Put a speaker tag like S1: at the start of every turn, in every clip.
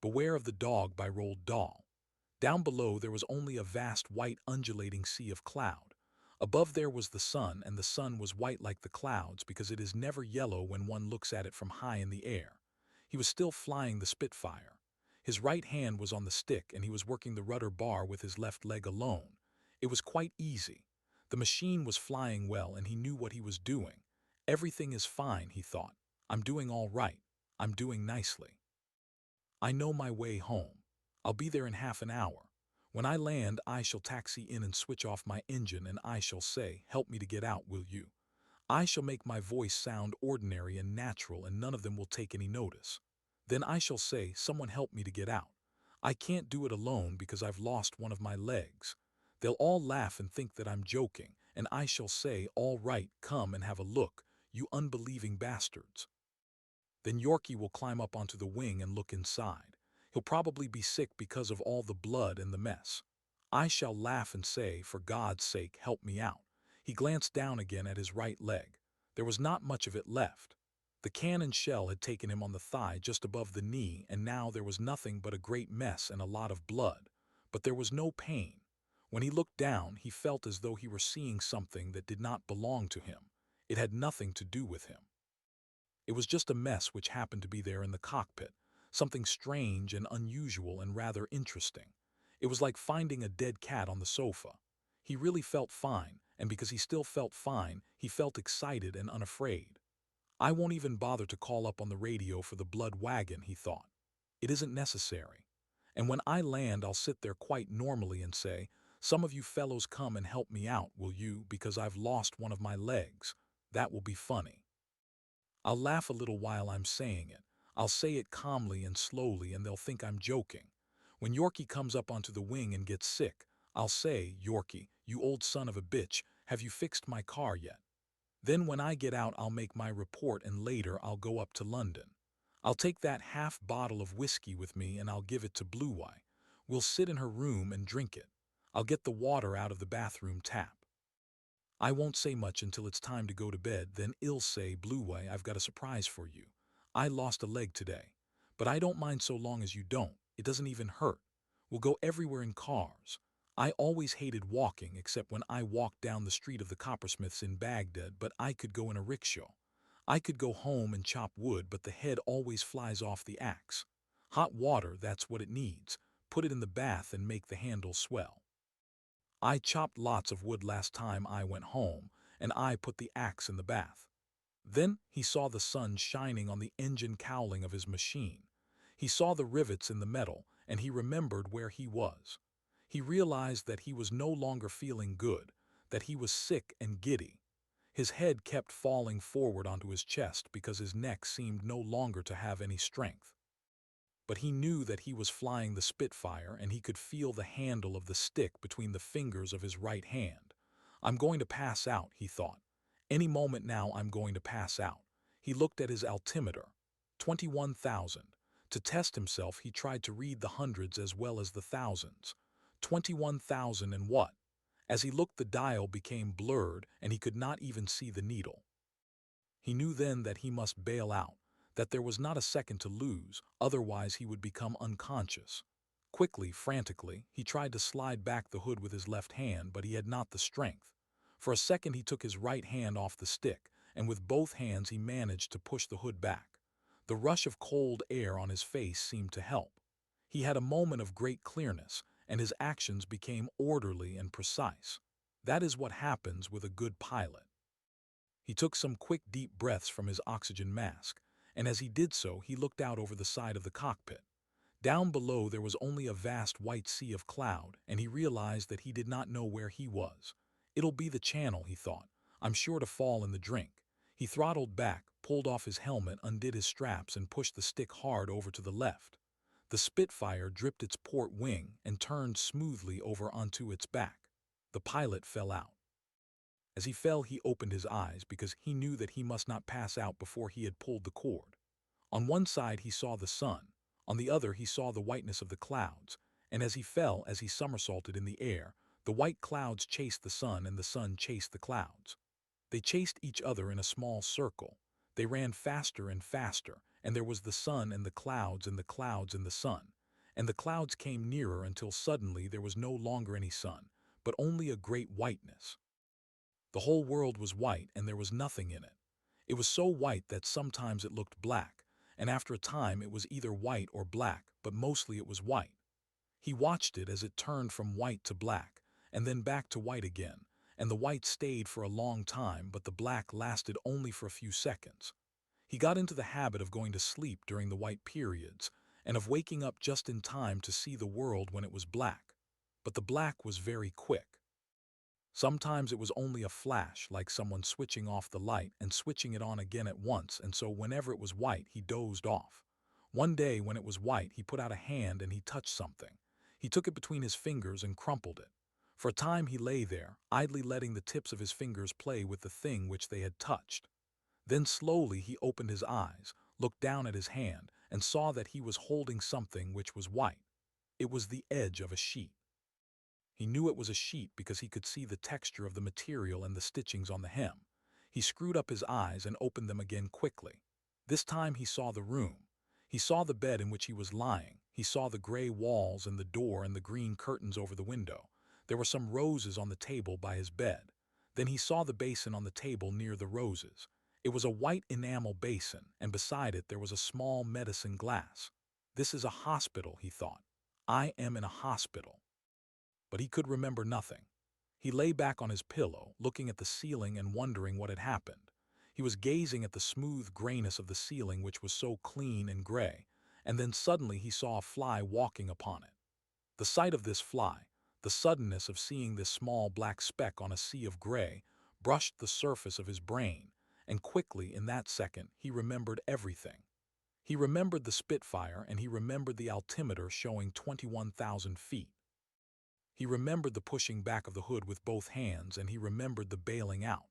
S1: Beware of the Dog by Roald Dahl. Down below there was only a vast white undulating sea of cloud. Above there was the sun, and the sun was white like the clouds because it is never yellow when one looks at it from high in the air. He was still flying the Spitfire. His right hand was on the stick and he was working the rudder bar with his left leg alone. It was quite easy. The machine was flying well and he knew what he was doing. Everything is fine, he thought. I'm doing all right. I'm doing nicely. I know my way home. I'll be there in half an hour. When I land, I shall taxi in and switch off my engine and I shall say, "Help me to get out, will you?" I shall make my voice sound ordinary and natural and none of them will take any notice. Then I shall say, "Someone help me to get out. I can't do it alone because I've lost one of my legs." They'll all laugh and think that I'm joking, and I shall say, "All right, come and have a look, you unbelieving bastards." Then Yorkie will climb up onto the wing and look inside. He'll probably be sick because of all the blood and the mess. I shall laugh and say, "For God's sake, help me out." He glanced down again at his right leg. There was not much of it left. The cannon shell had taken him on the thigh just above the knee, and now there was nothing but a great mess and a lot of blood. But there was no pain. When he looked down, he felt as though he were seeing something that did not belong to him. It had nothing to do with him. It was just a mess which happened to be there in the cockpit, something strange and unusual and rather interesting. It was like finding a dead cat on the sofa. He really felt fine, and because he still felt fine, he felt excited and unafraid. I won't even bother to call up on the radio for the blood wagon, he thought. It isn't necessary. And when I land, I'll sit there quite normally and say, "Some of you fellows come and help me out, will you, because I've lost one of my legs." That will be funny. I'll laugh a little while I'm saying it. I'll say it calmly and slowly and they'll think I'm joking. When Yorkie comes up onto the wing and gets sick, I'll say, "Yorkie, you old son of a bitch, have you fixed my car yet?" Then when I get out I'll make my report and later I'll go up to London. I'll take that half bottle of whiskey with me and I'll give it to Blue Eye. We'll sit in her room and drink it. I'll get the water out of the bathroom tap. I won't say much until it's time to go to bed, then I'll say, "Blue Eye, I've got a surprise for you. I lost a leg today. But I don't mind so long as you don't. It doesn't even hurt. We'll go everywhere in cars. I always hated walking except when I walked down the street of the coppersmiths in Baghdad, but I could go in a rickshaw. I could go home and chop wood, but the head always flies off the axe. Hot water, that's what it needs. Put it in the bath and make the handle swell. I chopped lots of wood last time I went home, and I put the axe in the bath." Then he saw the sun shining on the engine cowling of his machine. He saw the rivets in the metal, and he remembered where he was. He realized that he was no longer feeling good, that he was sick and giddy. His head kept falling forward onto his chest because his neck seemed no longer to have any strength. But he knew that he was flying the Spitfire and he could feel the handle of the stick between the fingers of his right hand. "I'm going to pass out," he thought. "Any moment now I'm going to pass out." He looked at his altimeter. 21,000. To test himself he tried to read the hundreds as well as the thousands. 21,000 and what? As he looked the dial became blurred and he could not even see the needle. He knew then that he must bail out, that there was not a second to lose, otherwise he would become unconscious. Quickly, frantically, he tried to slide back the hood with his left hand, but he had not the strength. For a second he took his right hand off the stick, and with both hands he managed to push the hood back. The rush of cold air on his face seemed to help. He had a moment of great clearness, and his actions became orderly and precise. That is what happens with a good pilot. He took some quick deep breaths from his oxygen mask, and as he did so he looked out over the side of the cockpit. Down below there was only a vast white sea of cloud, and he realized that he did not know where he was. "It'll be the channel," he thought. "I'm sure to fall in the drink." He throttled back, pulled off his helmet, undid his straps, and pushed the stick hard over to the left. The Spitfire dripped its port wing and turned smoothly over onto its back. The pilot fell out. As he fell he opened his eyes because he knew that he must not pass out before he had pulled the cord. On one side he saw the sun, on the other he saw the whiteness of the clouds, and as he fell, as he somersaulted in the air, the white clouds chased the sun and the sun chased the clouds. They chased each other in a small circle. They ran faster and faster, and there was the sun and the clouds and the clouds and the sun. And the clouds came nearer until suddenly there was no longer any sun, but only a great whiteness. The whole world was white and there was nothing in it. It was so white that sometimes it looked black, and after a time it was either white or black, but mostly it was white. He watched it as it turned from white to black, and then back to white again, and the white stayed for a long time, but the black lasted only for a few seconds. He got into the habit of going to sleep during the white periods, and of waking up just in time to see the world when it was black. But the black was very quick. Sometimes it was only a flash, like someone switching off the light and switching it on again at once, and so whenever it was white, he dozed off. One day, when it was white, he put out a hand and he touched something. He took it between his fingers and crumpled it. For a time he lay there, idly letting the tips of his fingers play with the thing which they had touched. Then slowly he opened his eyes, looked down at his hand, and saw that he was holding something which was white. It was the edge of a sheet. He knew it was a sheet because he could see the texture of the material and the stitchings on the hem. He screwed up his eyes and opened them again quickly. This time he saw the room. He saw the bed in which he was lying. He saw the gray walls and the door and the green curtains over the window. There were some roses on the table by his bed. Then he saw the basin on the table near the roses. It was a white enamel basin, and beside it there was a small medicine glass. This is a hospital, he thought. I am in a hospital. But he could remember nothing. He lay back on his pillow, looking at the ceiling and wondering what had happened. He was gazing at the smooth grayness of the ceiling, which was so clean and gray, and then suddenly he saw a fly walking upon it. The sight of this fly, the suddenness of seeing this small black speck on a sea of gray, brushed the surface of his brain, and quickly, in that second, he remembered everything. He remembered the Spitfire, and he remembered the altimeter showing 21,000 feet. He remembered the pushing back of the hood with both hands, and he remembered the bailing out.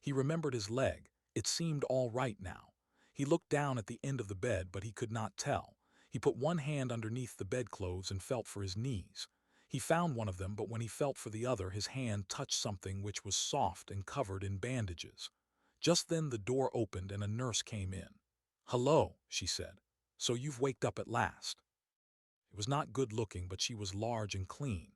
S1: He remembered his leg. It seemed all right now. He looked down at the end of the bed, but he could not tell. He put one hand underneath the bedclothes and felt for his knees. He found one of them, but when he felt for the other, his hand touched something which was soft and covered in bandages. Just then the door opened and a nurse came in. "Hello," she said. "So you've waked up at last." It was not good looking, but she was large and clean.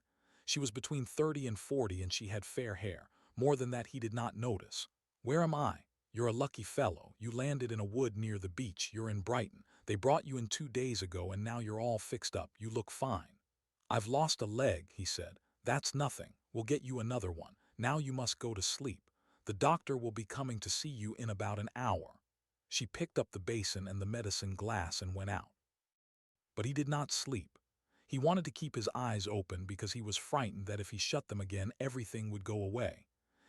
S1: She was between 30 and 40, and she had fair hair. More than that he did not notice. "Where am I?" "You're a lucky fellow. You landed in a wood near the beach. You're in Brighton. They brought you in 2 days ago, and now you're all fixed up. You look fine." "I've lost a leg," he said. "That's nothing. We'll get you another one. Now you must go to sleep. The doctor will be coming to see you in about an hour." She picked up the basin and the medicine glass and went out. But he did not sleep. He wanted to keep his eyes open because he was frightened that if he shut them again, everything would go away.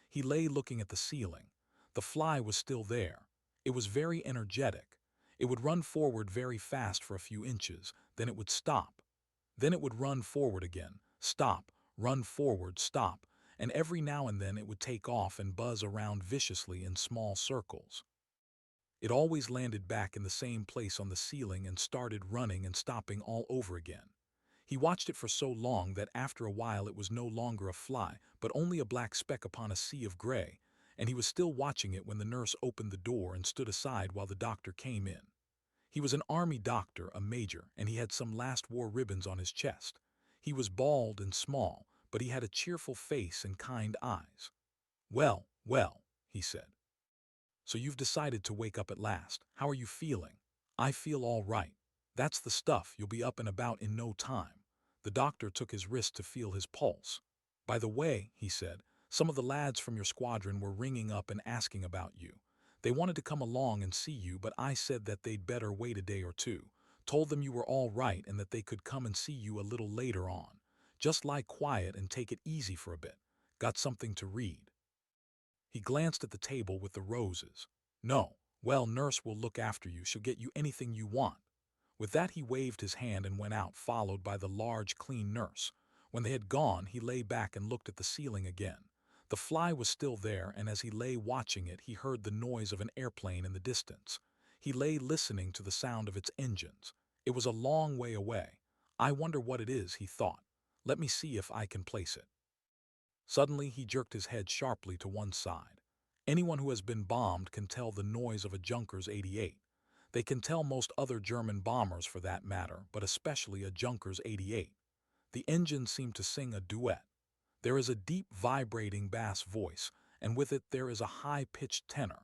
S1: He lay looking at the ceiling. The fly was still there. It was very energetic. It would run forward very fast for a few inches, then it would stop. Then it would run forward again, stop, run forward, stop, and every now and then it would take off and buzz around viciously in small circles. It always landed back in the same place on the ceiling and started running and stopping all over again. He watched it for so long that after a while it was no longer a fly, but only a black speck upon a sea of gray, and he was still watching it when the nurse opened the door and stood aside while the doctor came in. He was an army doctor, a major, and he had some last war ribbons on his chest. He was bald and small, but he had a cheerful face and kind eyes. "Well, well," he said. "So you've decided to wake up at last. How are you feeling?" "I feel all right." "That's the stuff. You'll be up and about in no time." The doctor took his wrist to feel his pulse. "By the way," he said, "some of the lads from your squadron were ringing up and asking about you. They wanted to come along and see you, but I said that they'd better wait a day or two. Told them you were all right and that they could come and see you a little later on. Just lie quiet and take it easy for a bit. Got something to read?" He glanced at the table with the roses. "No. Well, nurse will look after you. She'll get you anything you want." With that he waved his hand and went out, followed by the large, clean nurse. When they had gone, he lay back and looked at the ceiling again. The fly was still there, and as he lay watching it, he heard the noise of an airplane in the distance. He lay listening to the sound of its engines. It was a long way away. "I wonder what it is," he thought. "Let me see if I can place it." Suddenly he jerked his head sharply to one side. Anyone who has been bombed can tell the noise of a Junkers 88. They can tell most other German bombers for that matter, but especially a Junkers 88. The engines seem to sing a duet. There is a deep vibrating bass voice, and with it there is a high-pitched tenor.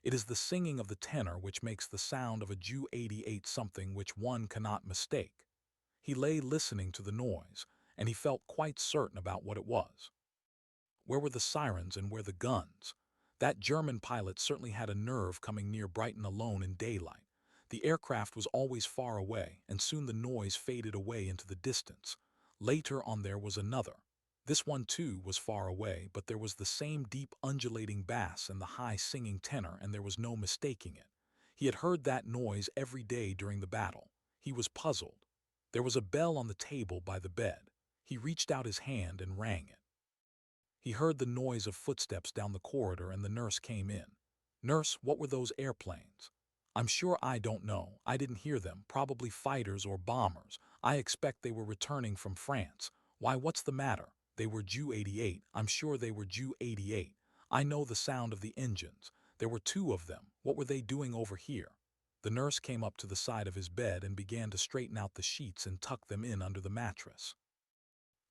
S1: It is the singing of the tenor which makes the sound of a Ju 88 something which one cannot mistake. He lay listening to the noise, and he felt quite certain about what it was. Where were the sirens and where the guns? That German pilot certainly had a nerve coming near Brighton alone in daylight. The aircraft was always far away, and soon the noise faded away into the distance. Later on there was another. This one too was far away, but there was the same deep undulating bass and the high singing tenor, and there was no mistaking it. He had heard that noise every day during the battle. He was puzzled. There was a bell on the table by the bed. He reached out his hand and rang it. He heard the noise of footsteps down the corridor and the nurse came in. "Nurse, what were those airplanes?" "I'm sure I don't know. I didn't hear them. Probably fighters or bombers. I expect they were returning from France." "Why, what's the matter?" "They were Ju 88. I'm sure they were Ju 88. I know the sound of the engines. There were two of them. What were they doing over here?" The nurse came up to the side of his bed and began to straighten out the sheets and tuck them in under the mattress.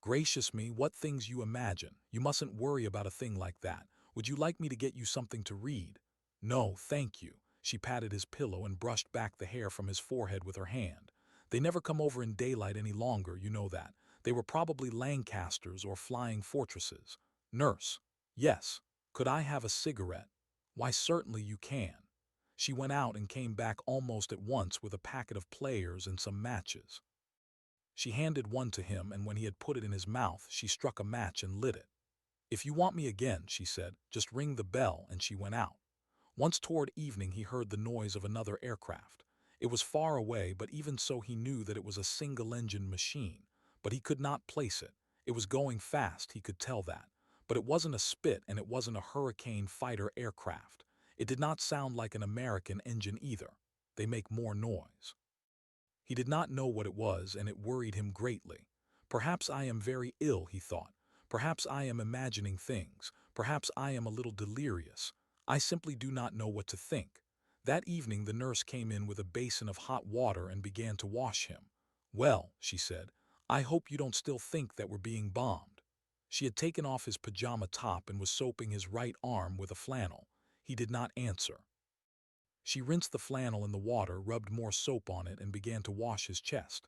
S1: "Gracious me, what things you imagine. You mustn't worry about a thing like that. Would you like me to get you something to read?" "No, thank you." She patted his pillow and brushed back the hair from his forehead with her hand. "They never come over in daylight any longer, you know that. They were probably Lancasters or Flying Fortresses." "Nurse." "Yes. Could I have a cigarette?" "Why, certainly you can." She went out and came back almost at once with a packet of players and some matches. She handed one to him, and when he had put it in his mouth, she struck a match and lit it. "If you want me again," she said, "just ring the bell," and she went out. Once toward evening he heard the noise of another aircraft. It was far away, but even so he knew that it was a single-engine machine. But he could not place it. It was going fast, he could tell that. But it wasn't a Spit, and it wasn't a Hurricane fighter aircraft. It did not sound like an American engine either. They make more noise. He did not know what it was, and it worried him greatly. "Perhaps I am very ill," he thought. "Perhaps I am imagining things. Perhaps I am a little delirious. I simply do not know what to think." That evening the nurse came in with a basin of hot water and began to wash him. "Well," she said, "I hope you don't still think that we're being bombed." She had taken off his pajama top and was soaping his right arm with a flannel. He did not answer. She rinsed the flannel in the water, rubbed more soap on it, and began to wash his chest.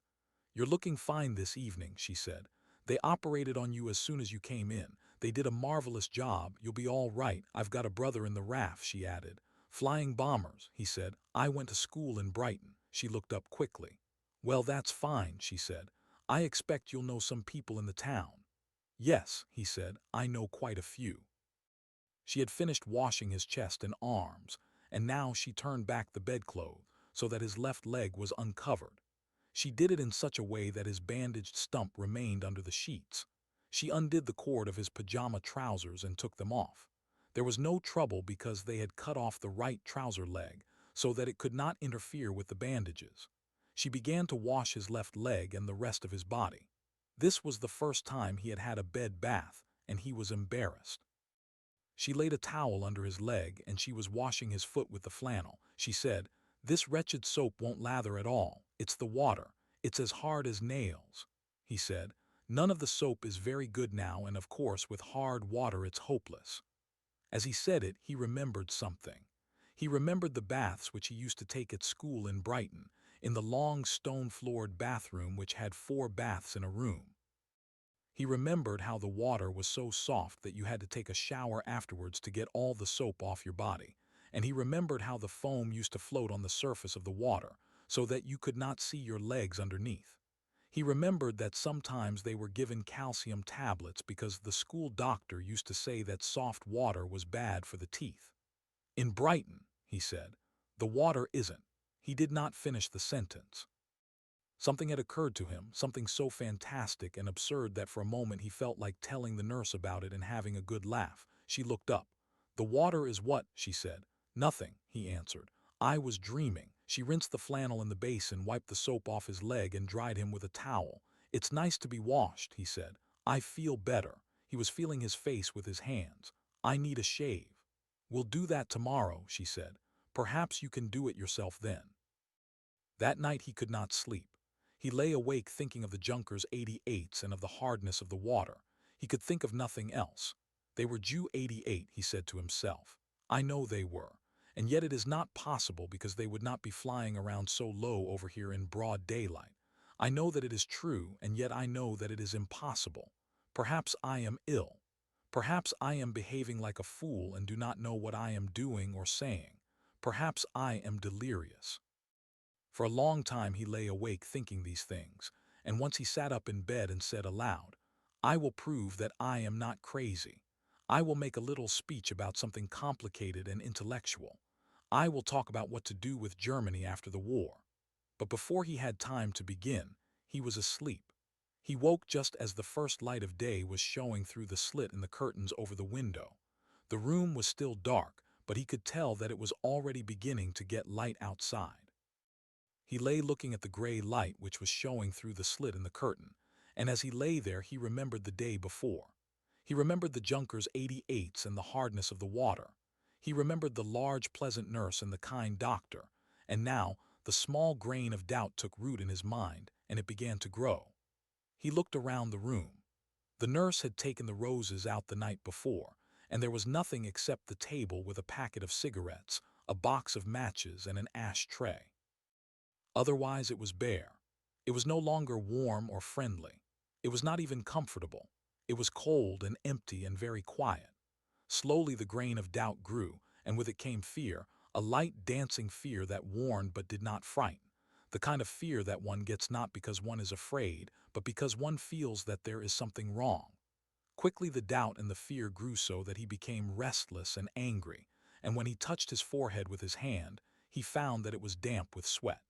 S1: "You're looking fine this evening," she said. "They operated on you as soon as you came in. They did a marvelous job. You'll be all right. I've got a brother in the RAF," she added. "Flying bombers," he said. "I went to school in Brighton." She looked up quickly. "Well, that's fine," she said. "I expect you'll know some people in the town." "Yes," he said, "I know quite a few." She had finished washing his chest and arms, and now she turned back the bedclothes so that his left leg was uncovered. She did it in such a way that his bandaged stump remained under the sheets. She undid the cord of his pajama trousers and took them off. There was no trouble because they had cut off the right trouser leg so that it could not interfere with the bandages. She began to wash his left leg and the rest of his body. This was the first time he had had a bed bath, and he was embarrassed. She laid a towel under his leg, and she was washing his foot with the flannel. She said, "This wretched soap won't lather at all. It's the water. It's as hard as nails." He said, "None of the soap is very good now, and of course with hard water it's hopeless." As he said it, he remembered something. He remembered the baths which he used to take at school in Brighton, in the long stone-floored bathroom which had 4 baths in a room. He remembered how the water was so soft that you had to take a shower afterwards to get all the soap off your body, and he remembered how the foam used to float on the surface of the water, so that you could not see your legs underneath. He remembered that sometimes they were given calcium tablets because the school doctor used to say that soft water was bad for the teeth. "In Brighton," he said, "the water isn't." He did not finish the sentence. Something had occurred to him, something so fantastic and absurd that for a moment he felt like telling the nurse about it and having a good laugh. She looked up. "The water is what?" she said. "Nothing," he answered. "I was dreaming." She rinsed the flannel in the basin, wiped the soap off his leg, and dried him with a towel. "It's nice to be washed," he said. "I feel better." He was feeling his face with his hands. "I need a shave." "We'll do that tomorrow," she said. "Perhaps you can do it yourself then." That night he could not sleep. He lay awake thinking of the Junkers 88s and of the hardness of the water. He could think of nothing else. They were Jew 88, he said to himself. I know they were. And yet it is not possible because they would not be flying around so low over here in broad daylight. I know that it is true, and yet I know that it is impossible. Perhaps I am ill. Perhaps I am behaving like a fool and do not know what I am doing or saying. Perhaps I am delirious. For a long time he lay awake thinking these things, and once he sat up in bed and said aloud, I will prove that I am not crazy. I will make a little speech about something complicated and intellectual. I will talk about what to do with Germany after the war. But before he had time to begin, he was asleep. He woke just as the first light of day was showing through the slit in the curtains over the window. The room was still dark, but he could tell that it was already beginning to get light outside. He lay looking at the gray light which was showing through the slit in the curtain, and as he lay there he remembered the day before. He remembered the Junkers 88s and the hardness of the water. He remembered the large pleasant nurse and the kind doctor, and now the small grain of doubt took root in his mind, and it began to grow. He looked around the room. The nurse had taken the roses out the night before, and there was nothing except the table with a packet of cigarettes, a box of matches, and an ash tray. Otherwise it was bare. It was no longer warm or friendly. It was not even comfortable. It was cold and empty and very quiet. Slowly the grain of doubt grew, and with it came fear, a light dancing fear that warned but did not frighten, the kind of fear that one gets not because one is afraid, but because one feels that there is something wrong. Quickly the doubt and the fear grew so that he became restless and angry, and when he touched his forehead with his hand, he found that it was damp with sweat.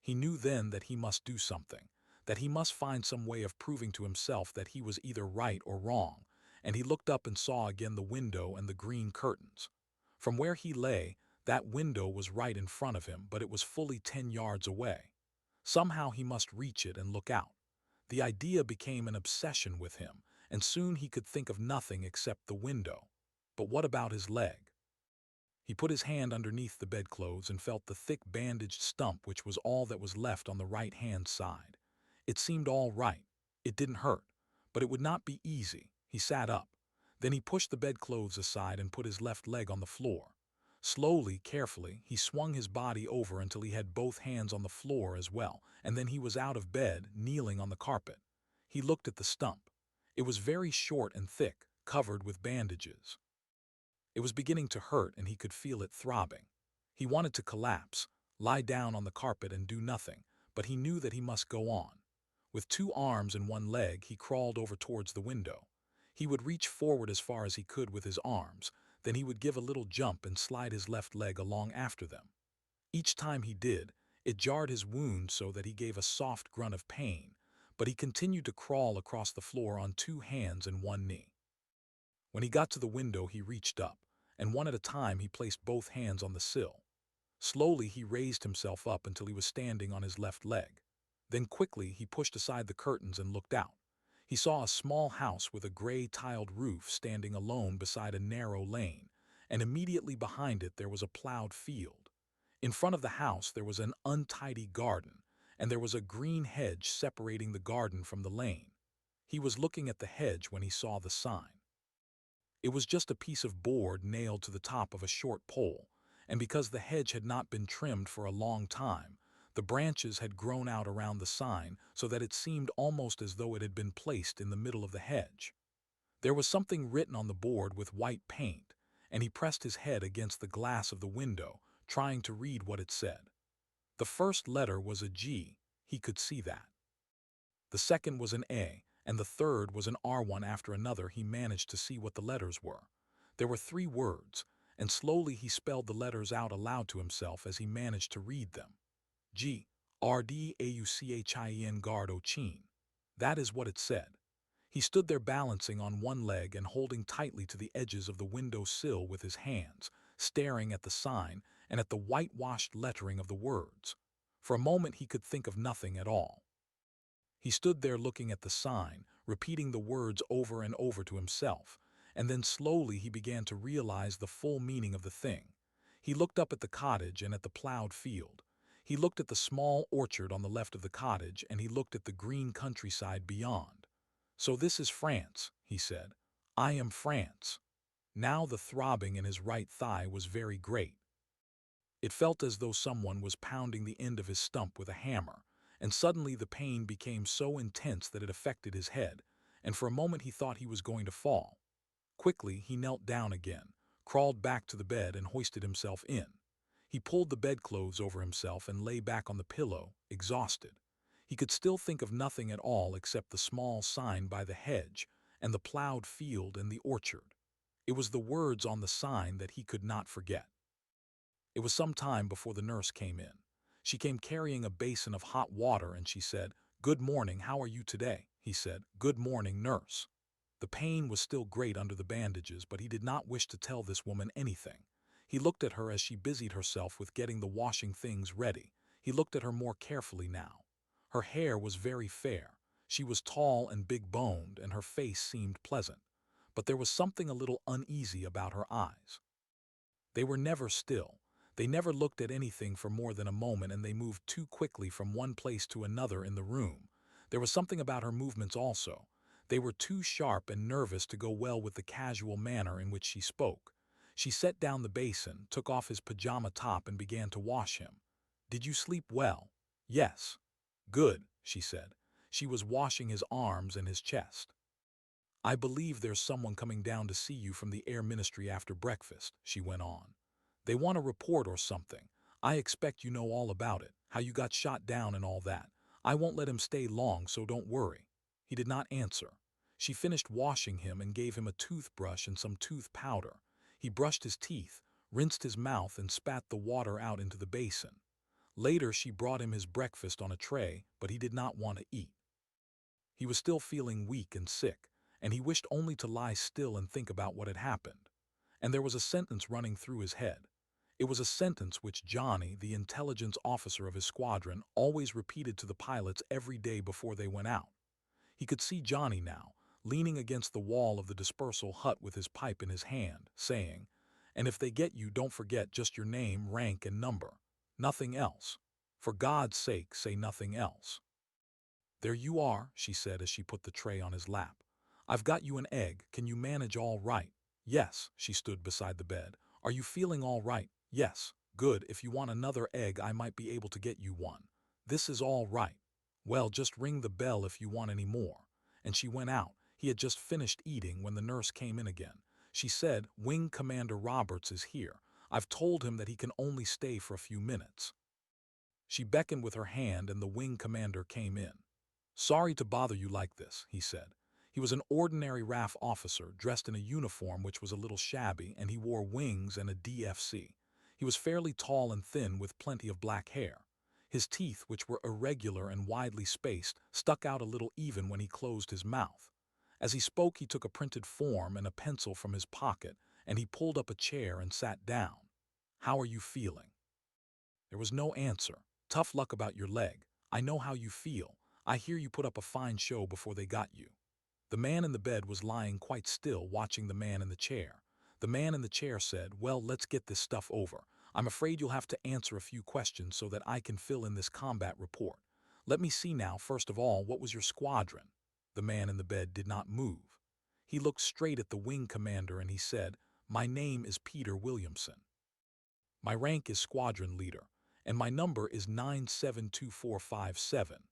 S1: He knew then that he must do something, that he must find some way of proving to himself that he was either right or wrong, and he looked up and saw again the window and the green curtains. From where he lay, that window was right in front of him, but it was fully 10 yards away. Somehow he must reach it and look out. The idea became an obsession with him, and soon he could think of nothing except the window. But what about his leg? He put his hand underneath the bedclothes and felt the thick bandaged stump which was all that was left on the right-hand side. It seemed all right. It didn't hurt. But it would not be easy. He sat up. Then he pushed the bedclothes aside and put his left leg on the floor. Slowly, carefully, he swung his body over until he had both hands on the floor as well, and then he was out of bed, kneeling on the carpet. He looked at the stump. It was very short and thick, covered with bandages. It was beginning to hurt and he could feel it throbbing. He wanted to collapse, lie down on the carpet and do nothing, but he knew that he must go on. With 2 arms and 1 leg, he crawled over towards the window. He would reach forward as far as he could with his arms, then he would give a little jump and slide his left leg along after them. Each time he did, it jarred his wound so that he gave a soft grunt of pain, but he continued to crawl across the floor on 2 hands and 1 knee. When he got to the window, he reached up, and one at a time he placed both hands on the sill. Slowly he raised himself up until he was standing on his left leg. Then quickly he pushed aside the curtains and looked out. He saw a small house with a gray tiled roof standing alone beside a narrow lane, and immediately behind it there was a plowed field. In front of the house there was an untidy garden, and there was a green hedge separating the garden from the lane. He was looking at the hedge when he saw the sign. It was just a piece of board nailed to the top of a short pole, and because the hedge had not been trimmed for a long time, the branches had grown out around the sign so that it seemed almost as though it had been placed in the middle of the hedge. There was something written on the board with white paint, and he pressed his head against the glass of the window, trying to read what it said. The first letter was a G, he could see that. The second was an A, and the third was an R. One after another he managed to see what the letters were. There were 3 words, and slowly he spelled the letters out aloud to himself as he managed to read them. G, Rdauchin Guard Ochin. That is what it said. He stood there balancing on 1 leg and holding tightly to the edges of the window sill with his hands, staring at the sign and at the whitewashed lettering of the words. For a moment he could think of nothing at all. He stood there looking at the sign, repeating the words over and over to himself, and then slowly he began to realize the full meaning of the thing. He looked up at the cottage and at the plowed field. He looked at the small orchard on the left of the cottage, and he looked at the green countryside beyond. "So this is France," he said. "I am France." Now the throbbing in his right thigh was very great. It felt as though someone was pounding the end of his stump with a hammer, and suddenly the pain became so intense that it affected his head, and for a moment he thought he was going to fall. Quickly he knelt down again, crawled back to the bed and hoisted himself in. He pulled the bedclothes over himself and lay back on the pillow, exhausted. He could still think of nothing at all except the small sign by the hedge and the plowed field and the orchard. It was the words on the sign that he could not forget. It was some time before the nurse came in. She came carrying a basin of hot water, and she said, "Good morning, how are you today?" He said, "Good morning, nurse." The pain was still great under the bandages, but he did not wish to tell this woman anything. He looked at her as she busied herself with getting the washing things ready. He looked at her more carefully now. Her hair was very fair. She was tall and big-boned, and her face seemed pleasant. But there was something a little uneasy about her eyes. They were never still. They never looked at anything for more than a moment, and they moved too quickly from one place to another in the room. There was something about her movements also. They were too sharp and nervous to go well with the casual manner in which she spoke. She set down the basin, took off his pajama top, and began to wash him. "Did you sleep well?" "Yes." "Good," she said. She was washing his arms and his chest. "I believe there's someone coming down to see you from the Air Ministry after breakfast," she went on. "They want a report or something. I expect you know all about it, how you got shot down and all that. I won't let him stay long, so don't worry." He did not answer. She finished washing him and gave him a toothbrush and some tooth powder. He brushed his teeth, rinsed his mouth, and spat the water out into the basin. Later she brought him his breakfast on a tray, but he did not want to eat. He was still feeling weak and sick, and he wished only to lie still and think about what had happened. And there was a sentence running through his head. It was a sentence which Johnny, the intelligence officer of his squadron, always repeated to the pilots every day before they went out. He could see Johnny now, leaning against the wall of the dispersal hut with his pipe in his hand, saying, "And if they get you, don't forget just your name, rank, and number. Nothing else. For God's sake, say nothing else." "There you are," she said as she put the tray on his lap. "I've got you an egg. Can you manage all right?" "Yes." She stood beside the bed. "Are you feeling all right?" "Yes." "Good. If you want another egg, I might be able to get you one." "This is all right." "Well, just ring the bell if you want any more." And she went out. He had just finished eating when the nurse came in again. She said, "Wing Commander Roberts is here. I've told him that he can only stay for a few minutes." She beckoned with her hand, and the wing commander came in. "Sorry to bother you like this," he said. He was an ordinary RAF officer, dressed in a uniform which was a little shabby, and he wore wings and a DFC. He was fairly tall and thin, with plenty of black hair. His teeth, which were irregular and widely spaced, stuck out a little even when he closed his mouth. As he spoke, he took a printed form and a pencil from his pocket, and he pulled up a chair and sat down. "How are you feeling?" There was no answer. "Tough luck about your leg. I know how you feel. I hear you put up a fine show before they got you." The man in the bed was lying quite still, watching the man in the chair. The man in the chair said, "Well, let's get this stuff over. I'm afraid you'll have to answer a few questions so that I can fill in this combat report. Let me see now, first of all, what was your squadron?" The man in the bed did not move. He looked straight at the wing commander and he said, "My name is Peter Williamson. My rank is squadron leader, and my number is 972457.